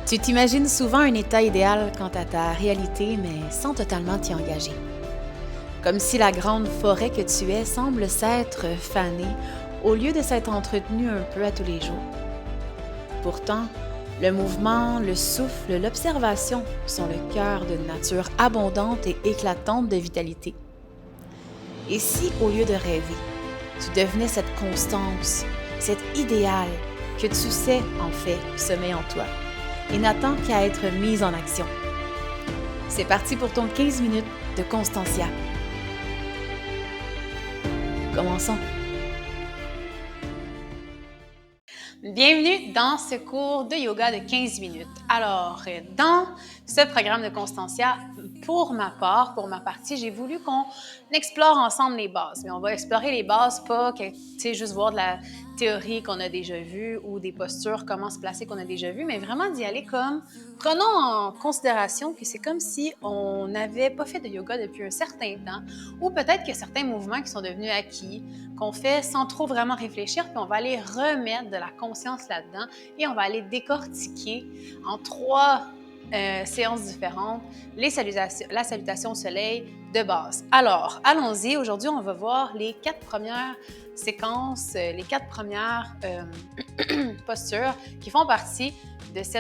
Tu t'imagines souvent un état idéal quant à ta réalité, mais sans totalement t'y engager. Comme si la grande forêt que tu es semble s'être fanée au lieu de s'être entretenue un peu à tous les jours. Pourtant, le mouvement, le souffle, l'observation sont le cœur d'une nature abondante et éclatante de vitalité. Et si, au lieu de rêver, tu devenais cette constance, cet idéal que tu sais, en fait, sommeille en toi et n'attend qu'à être mise en action. C'est parti pour ton 15 minutes de Constantia. Commençons. Bienvenue dans ce cours de yoga de 15 minutes. Alors, dans ce programme de Constantia, pour ma partie, j'ai voulu qu'on explore ensemble les bases. Mais on va explorer les bases, pas juste voir de la théorie qu'on a déjà vue ou des postures, comment se placer qu'on a déjà vues, mais vraiment d'y aller comme, prenons en considération que c'est comme si on n'avait pas fait de yoga depuis un certain temps, ou peut-être qu'il y a certains mouvements qui sont devenus acquis, qu'on fait sans trop vraiment réfléchir, puis on va aller remettre de la conscience là-dedans et on va aller décortiquer en 3 séances différentes la salutation au soleil de base. Alors, allons-y. Aujourd'hui, on va voir les 4 premières séquences, les 4 premières postures qui font partie de ce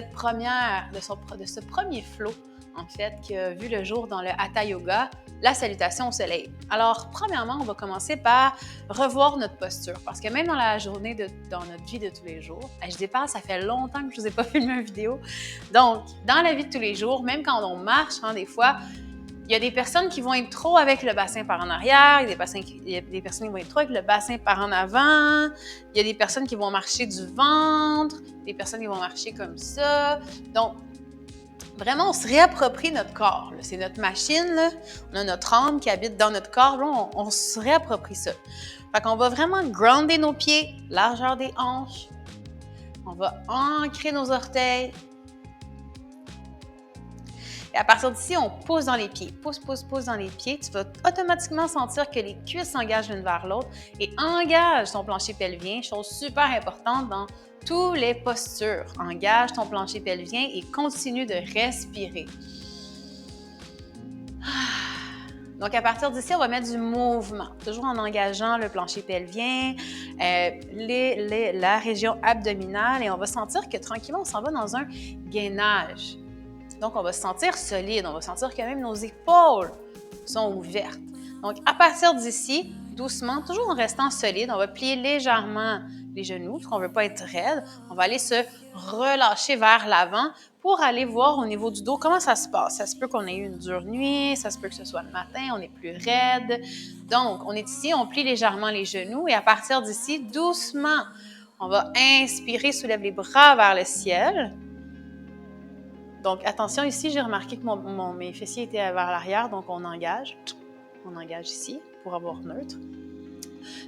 premier flow, en fait, qui a vu le jour dans le Hatha Yoga, la salutation au soleil. Alors, premièrement, on va commencer par revoir notre posture, parce que même dans la journée, dans notre vie de tous les jours, je dis pas, ça fait longtemps que je vous ai pas filmé une vidéo, donc, dans la vie de tous les jours, même quand on marche, des fois, il y a des personnes qui vont être trop avec le bassin par en arrière, il y a des personnes qui vont être trop avec le bassin par en avant, il y a des personnes qui vont marcher du ventre, des personnes qui vont marcher comme ça. Donc, vraiment, on se réapproprie notre corps. Là. C'est notre machine, là. On a notre âme qui habite dans notre corps. Là, on se réapproprie ça. Fait qu'on va vraiment grounder nos pieds, largeur des hanches. On va ancrer nos orteils. Et à partir d'ici, on pousse dans les pieds. Pousse dans les pieds. Tu vas automatiquement sentir que les cuisses s'engagent l'une vers l'autre et engage ton plancher pelvien, chose super importante dans toutes les postures. Engage ton plancher pelvien et continue de respirer. Donc, à partir d'ici, on va mettre du mouvement, toujours en engageant le plancher pelvien, la région abdominale et on va sentir que tranquillement, on s'en va dans un gainage. Donc, on va se sentir solide, on va sentir que même nos épaules sont ouvertes. Donc, à partir d'ici, doucement, toujours en restant solide, on va plier légèrement les genoux, parce qu'on ne veut pas être raide. On va aller se relâcher vers l'avant pour aller voir au niveau du dos comment ça se passe. Ça se peut qu'on ait eu une dure nuit, ça se peut que ce soit le matin, on est plus raide. Donc, on est ici, on plie légèrement les genoux et à partir d'ici, doucement, on va inspirer, soulève les bras vers le ciel. Donc, attention, ici, j'ai remarqué que mes fessiers étaient vers l'arrière, donc on engage. On engage ici pour avoir neutre.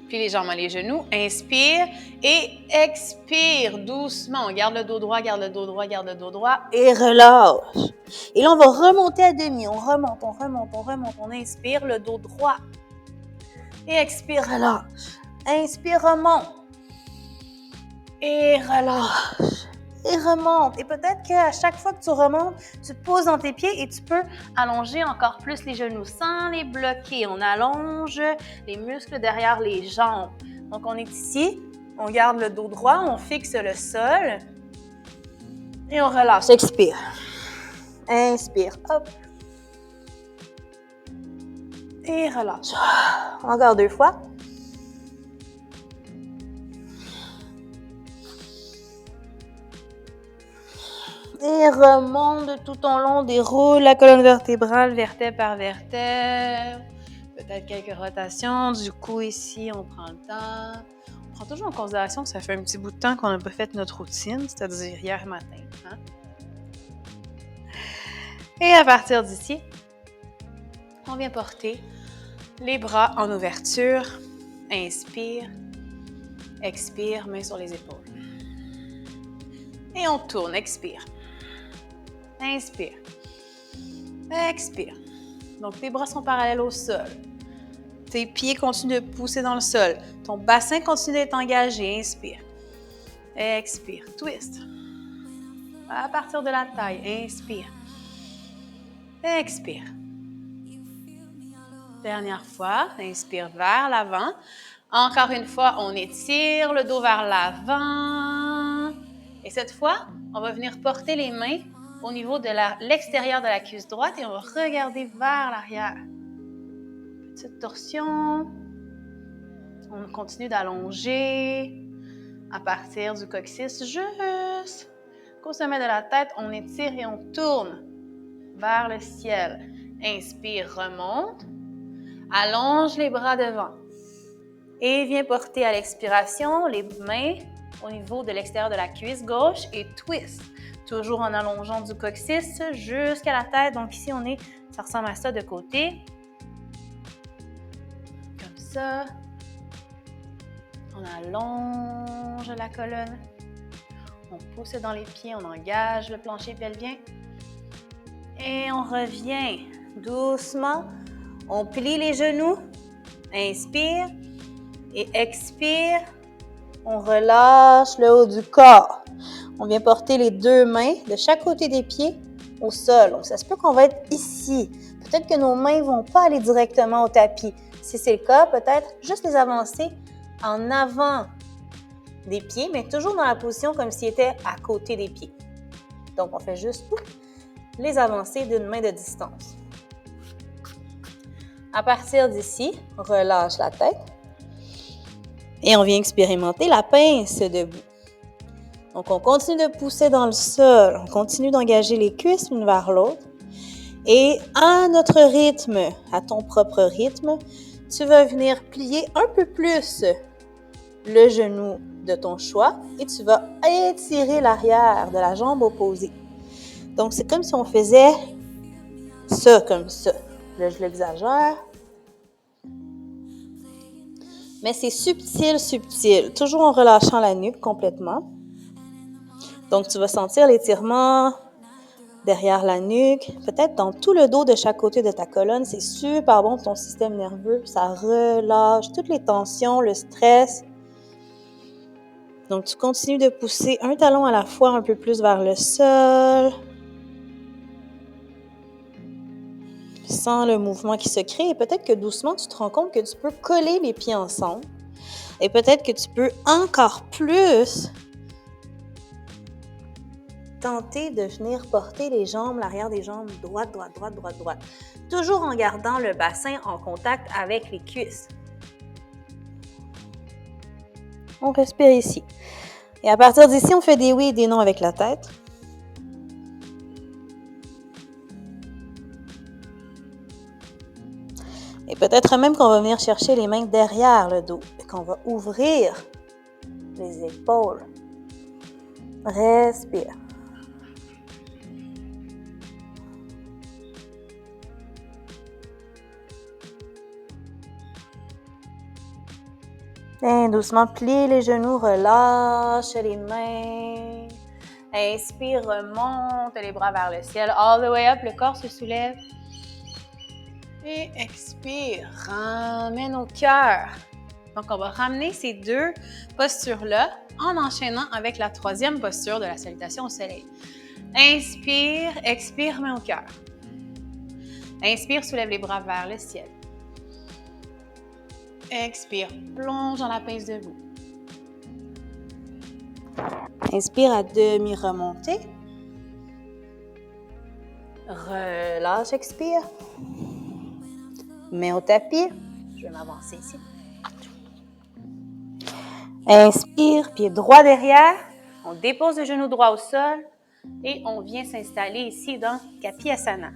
Puis légèrement les genoux, inspire et expire doucement. On garde le dos droit, garde le dos droit, garde le dos droit et relâche. Et là, on va remonter à demi. On remonte, on inspire le dos droit. Et expire, relâche. Inspire, remonte. Et relâche. Et remonte. Et peut-être qu'à chaque fois que tu remontes, tu te poses dans tes pieds et tu peux allonger encore plus les genoux sans les bloquer. On allonge les muscles derrière les jambes. Donc, on est ici, on garde le dos droit, on fixe le sol et on relâche. Expire. Inspire. Hop. Et relâche. Encore 2 fois. Et remonte tout au long, déroule la colonne vertébrale, vertèbre par vertèbre. Peut-être quelques rotations. Du coup, ici, on prend le temps. On prend toujours en considération que ça fait un petit bout de temps qu'on n'a pas fait notre routine, c'est-à-dire hier matin. Et à partir d'ici, on vient porter les bras en ouverture. Inspire. Expire, main sur les épaules. Et on tourne, expire. Inspire. Expire. Donc, tes bras sont parallèles au sol. Tes pieds continuent de pousser dans le sol. Ton bassin continue d'être engagé. Inspire. Expire. Twist. À partir de la taille, inspire. Expire. Dernière fois, inspire vers l'avant. Encore une fois, on étire le dos vers l'avant. Et cette fois, on va venir porter les mains au niveau de l'extérieur de la cuisse droite et on va regarder vers l'arrière. Petite torsion. On continue d'allonger à partir du coccyx jusqu'au sommet de la tête. On étire et on tourne vers le ciel. Inspire, remonte. Allonge les bras devant. Et viens porter à l'expiration les mains au niveau de l'extérieur de la cuisse gauche et twist. Toujours en allongeant du coccyx jusqu'à la tête. Donc ici, ça ressemble à ça de côté. Comme ça. On allonge la colonne. On pousse dans les pieds, on engage le plancher pelvien. Et on revient doucement. On plie les genoux. Inspire. Et expire. On relâche le haut du corps. On vient porter les deux mains de chaque côté des pieds au sol. Donc, ça se peut qu'on va être ici. Peut-être que nos mains ne vont pas aller directement au tapis. Si c'est le cas, peut-être juste les avancer en avant des pieds, mais toujours dans la position comme s'ils étaient à côté des pieds. Donc, on fait juste les avancer d'une main de distance. À partir d'ici, relâche la tête et on vient expérimenter la pince debout. Donc, on continue de pousser dans le sol, on continue d'engager les cuisses l'une vers l'autre et à notre rythme, à ton propre rythme, tu vas venir plier un peu plus le genou de ton choix et tu vas étirer l'arrière de la jambe opposée. Donc, c'est comme si on faisait ça, comme ça. Là, je l'exagère. Mais c'est subtil, subtil. Toujours en relâchant la nuque complètement. Donc, tu vas sentir l'étirement derrière la nuque, peut-être dans tout le dos de chaque côté de ta colonne. C'est super bon pour ton système nerveux. Ça relâche toutes les tensions, le stress. Donc, tu continues de pousser un talon à la fois un peu plus vers le sol. Sens le mouvement qui se crée et peut-être que doucement, tu te rends compte que tu peux coller les pieds ensemble. Et peut-être que tu peux encore plus tenter de venir porter les jambes, l'arrière des jambes, droite, droite, droite, droite, droite. Toujours en gardant le bassin en contact avec les cuisses. On respire ici. Et à partir d'ici, on fait des oui et des non avec la tête. Et peut-être même qu'on va venir chercher les mains derrière le dos et qu'on va ouvrir les épaules. Respire. Et doucement, plie les genoux, relâche les mains. Inspire, remonte les bras vers le ciel. All the way up, le corps se soulève. Et expire, ramène au cœur. Donc, on va ramener ces deux postures-là en enchaînant avec la troisième posture de la salutation au soleil. Inspire, expire, main au cœur. Inspire, soulève les bras vers le ciel. Expire, plonge dans la pince debout. Inspire à demi remonter. Relâche, expire. Main au tapis. Je vais m'avancer ici. Inspire, pied droit derrière. On dépose le genou droit au sol et on vient s'installer ici dans Kapiyasana.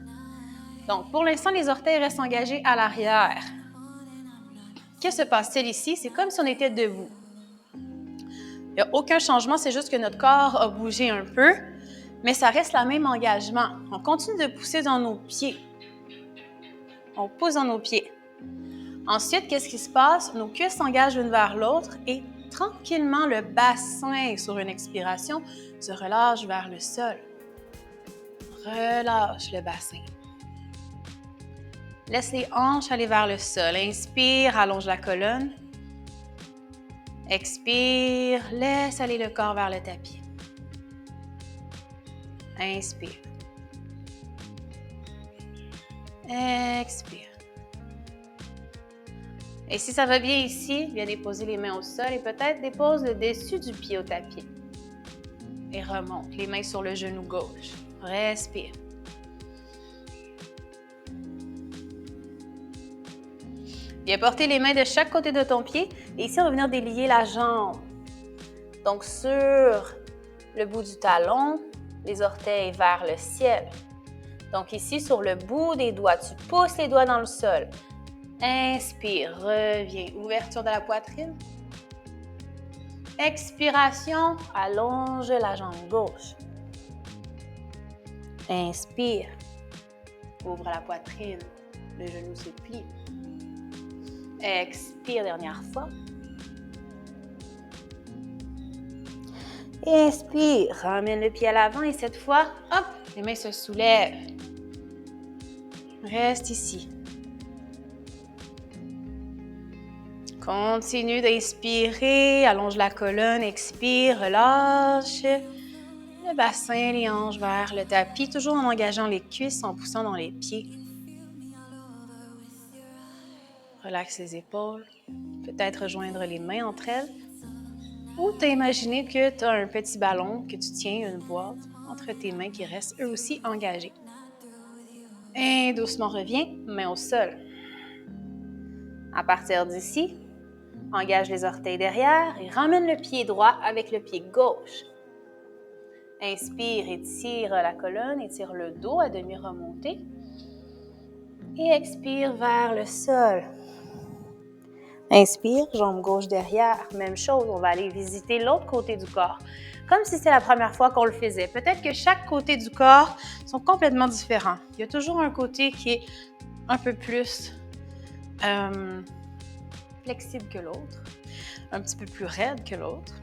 Donc, pour l'instant, les orteils restent engagés à l'arrière. Que se passe-t-il ici? C'est comme si on était debout. Il n'y a aucun changement, c'est juste que notre corps a bougé un peu, mais ça reste le même engagement. On continue de pousser dans nos pieds. On pousse dans nos pieds. Ensuite, qu'est-ce qui se passe? Nos cuisses s'engagent l'une vers l'autre et tranquillement, le bassin, sur une expiration, se relâche vers le sol. Relâche le bassin. Laisse les hanches aller vers le sol. Inspire, allonge la colonne. Expire, laisse aller le corps vers le tapis. Inspire. Expire. Et si ça va bien ici, viens déposer les mains au sol et peut-être dépose le dessus du pied au tapis. Et remonte, les mains sur le genou gauche. Respire. Viens porter les mains de chaque côté de ton pied et ici, on va venir délier la jambe. Donc, sur le bout du talon, les orteils vers le ciel. Donc, ici, sur le bout des doigts, tu pousses les doigts dans le sol. Inspire, reviens. Ouverture de la poitrine. Expiration, allonge la jambe gauche. Inspire, ouvre la poitrine, le genou se plie. Expire, dernière fois. Inspire, ramène le pied à l'avant et cette fois, hop, les mains se soulèvent. Reste ici. Continue d'inspirer, allonge la colonne, expire, relâche le bassin, les hanches vers le tapis, toujours en engageant les cuisses, en poussant dans les pieds. Relaxe les épaules, peut-être rejoindre les mains entre elles. Ou t'as imaginé que tu as un petit ballon, que tu tiens une boîte entre tes mains qui restent eux aussi engagés. Et doucement reviens, main au sol. À partir d'ici, engage les orteils derrière et ramène le pied droit avec le pied gauche. Inspire, étire la colonne, étire le dos à demi remonté. Et expire vers le sol. Inspire, jambe gauche derrière. Même chose, on va aller visiter l'autre côté du corps. Comme si c'était la première fois qu'on le faisait. Peut-être que chaque côté du corps sont complètement différents. Il y a toujours un côté qui est un peu plus flexible que l'autre, un petit peu plus raide que l'autre.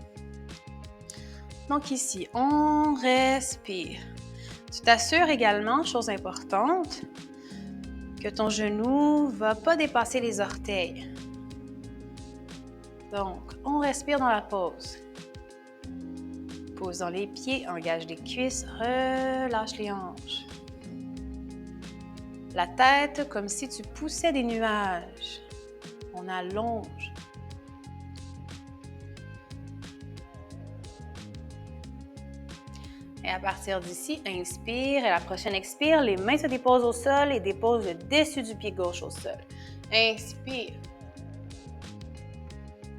Donc ici, on respire. Tu t'assures également, chose importante, que ton genou ne va pas dépasser les orteils. Donc, on respire dans la pause. Pose dans les pieds, engage les cuisses, relâche les hanches. La tête comme si tu poussais des nuages. On allonge. Et à partir d'ici, inspire. Et la prochaine expire, les mains se déposent au sol et déposent le dessus du pied gauche au sol. Inspire.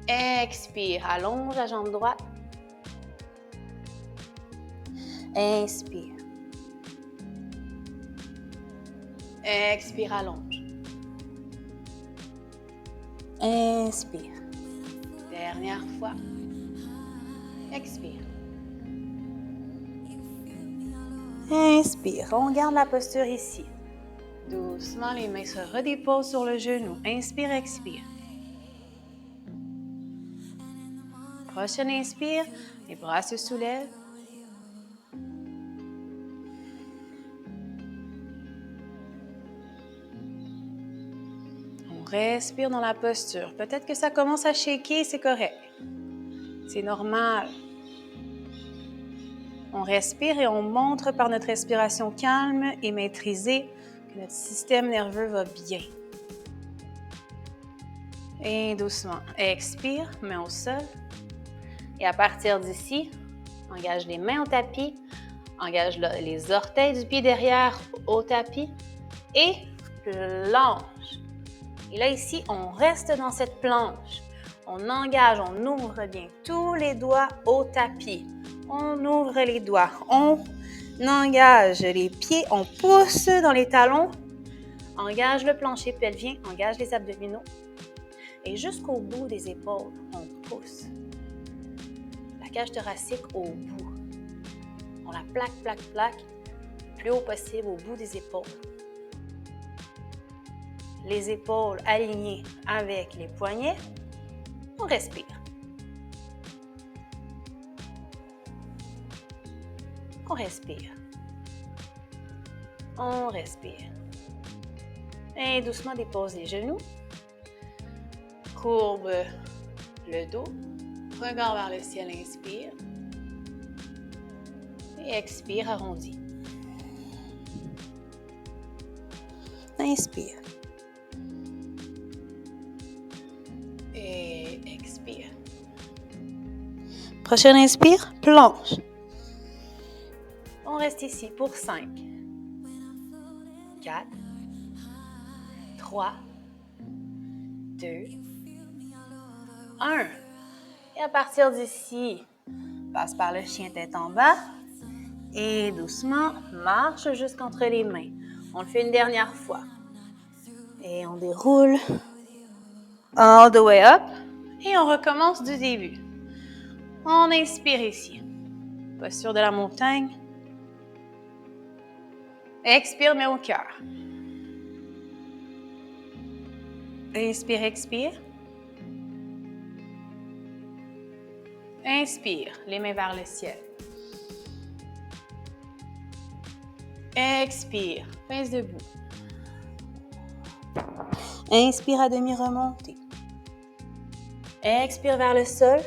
Expire. Allonge la jambe droite. Inspire. Expire, allonge. Inspire. Dernière fois. Expire. Inspire. On garde la posture ici. Doucement, les mains se redéposent sur le genou. Inspire, expire. Prochaine inspire, les bras se soulèvent. On respire dans la posture. Peut-être que ça commence à shaker, c'est correct. C'est normal. On respire et on montre par notre respiration calme et maîtrisée que notre système nerveux va bien. Et doucement, expire, main au sol. Et à partir d'ici, engage les mains au tapis, engage les orteils du pied derrière au tapis et planche. Et là, ici, on reste dans cette planche. On engage, on ouvre bien tous les doigts au tapis. On ouvre les doigts, on engage les pieds, on pousse dans les talons, engage le plancher pelvien, engage les abdominaux. Et jusqu'au bout des épaules, on pousse. La cage thoracique au bout. On la plaque, le plus haut possible au bout des épaules. Les épaules alignées avec les poignets. On respire. On respire. On respire. Et doucement dépose les genoux. Courbe le dos. Regard vers le ciel, inspire. Et expire, arrondi. Inspire. Et expire. Prochaine inspire, plonge. On reste ici pour 5, 4, 3, 2, 1. Et à partir d'ici, passe par le chien tête en bas et doucement, marche jusqu'entre les mains. On le fait une dernière fois. Et on déroule all the way up et on recommence du début. On inspire ici. Posture de la montagne. Expire, mais au cœur. Inspire, expire. Inspire, les mains vers le ciel. Expire, pince debout. Inspire à demi remontée. Expire vers le sol.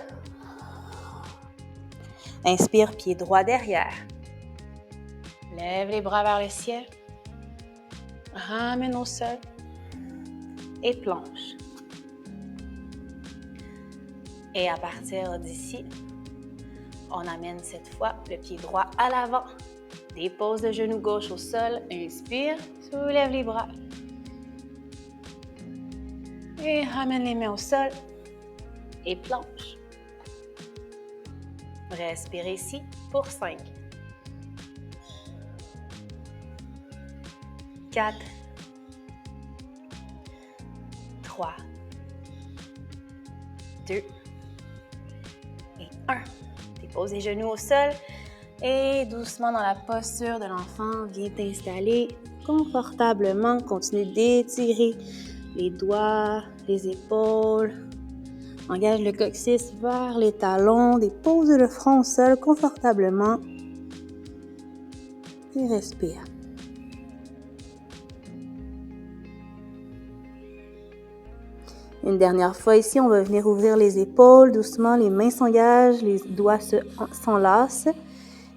Inspire, pied droit derrière. Lève les bras vers le ciel. Ramène au sol. Et plonge. Et à partir d'ici, on amène cette fois le pied droit à l'avant. Dépose le genou gauche au sol. Inspire, soulève les bras. Et ramène les mains au sol. Et plonge. Respire ici pour 5, 4, 3, 2 et 1. Dépose les genoux au sol et doucement dans la posture de l'enfant, viens t'installer confortablement. Continue d'étirer les doigts, les épaules. Engage le coccyx vers les talons, dépose le front au sol confortablement et respire. Une dernière fois ici, on va venir ouvrir les épaules doucement, les mains s'engagent, les doigts s'enlacent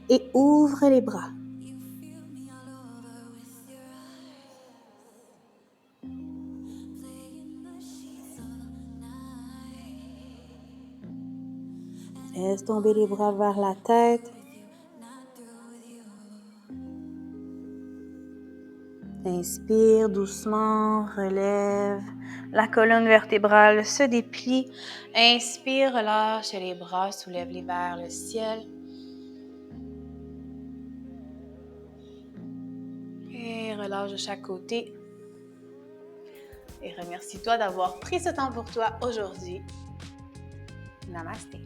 et ouvre les bras. Laisse tomber les bras vers la tête. Inspire doucement, relève. La colonne vertébrale se déplie. Inspire, relâche les bras, soulève-les vers le ciel. Et relâche de chaque côté. Et remercie-toi d'avoir pris ce temps pour toi aujourd'hui. Namasté.